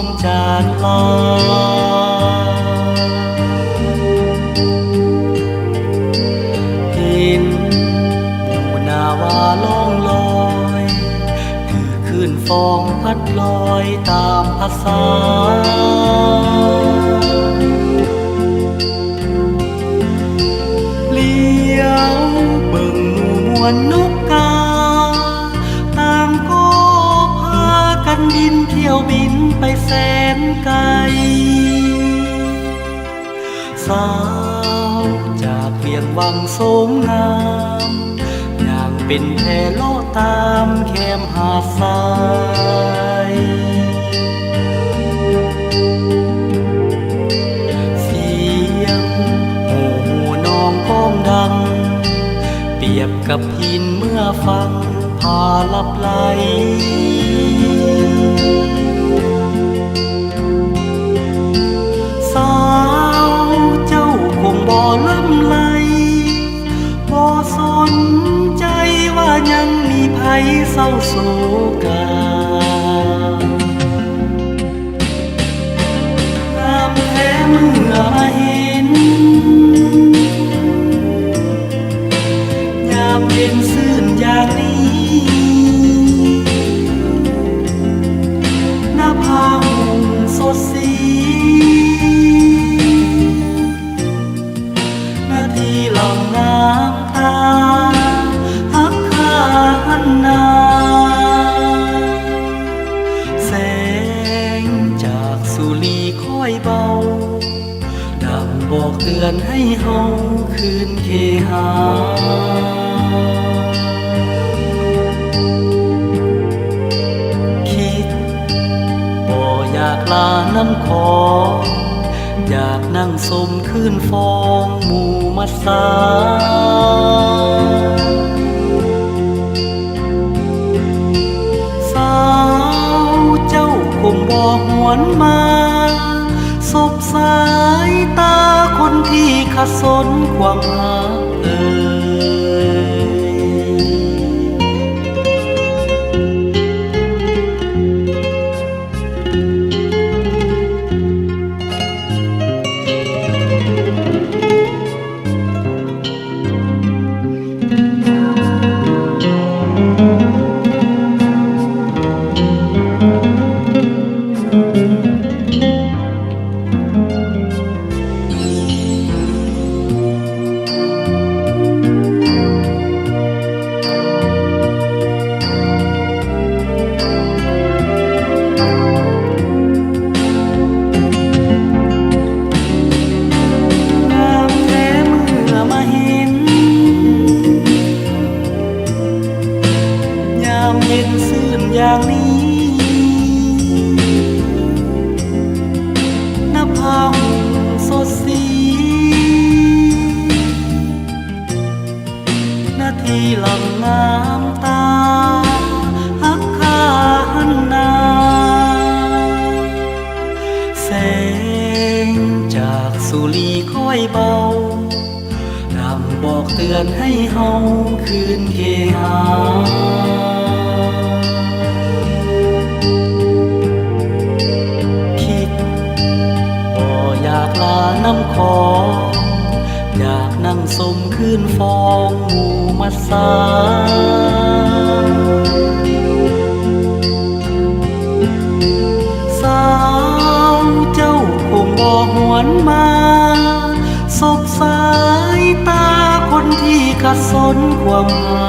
มจากลาเห็นหมู่นาวาล่องลอยคือคลื่นฟองพัดลอยตามภาษาเลี้ยวเบิ่งหมู่มวลนกกาต่างก็พากันบินเที่ยวบินไปแสนไกลสาวจากเวียงวังโสมงามอย่างเป็นแพโลตามแคมหาดทรายเสียงโห่น้องก้องดังเปรียบกับหินเมื่อฟังพาลับไหลสาวเจ้าคงบ่ล้ำไหลบ่สนใจว่ายังมีภัยเศร้าโศกางามแท้เมื่อมาเห็นยามเย็นซื่นอย่างนี้หน้าผาหุ่นสดสีนาทีหลังน้ำตาฮักคาหันนาแสงจากสุรีค่อยเบาดังบอกเตือนให้เฮาคืนเคหาคิดบ่อยากลาน้ำคออยากนั่งสมคืนฟองหมู่มัดสาสาวเจ้าคงบ่หวนมาสบสายตาคนที่ขัดสนความหาเย็นซื่นอย่างนี้หน้าผาหุ่นสดสีนาทีหลังน้ำตาฮักคาหันนาแสงจากสุรีค่อยเบาดังบอกเตือนให้เฮาคืนเคหาอยากลาน้ำคออยากนั่งสมคืนฟองหมู่มัดสาสาวเจ้าคงบ่หวนมาสบสายตาคนที่ขัดสนความหา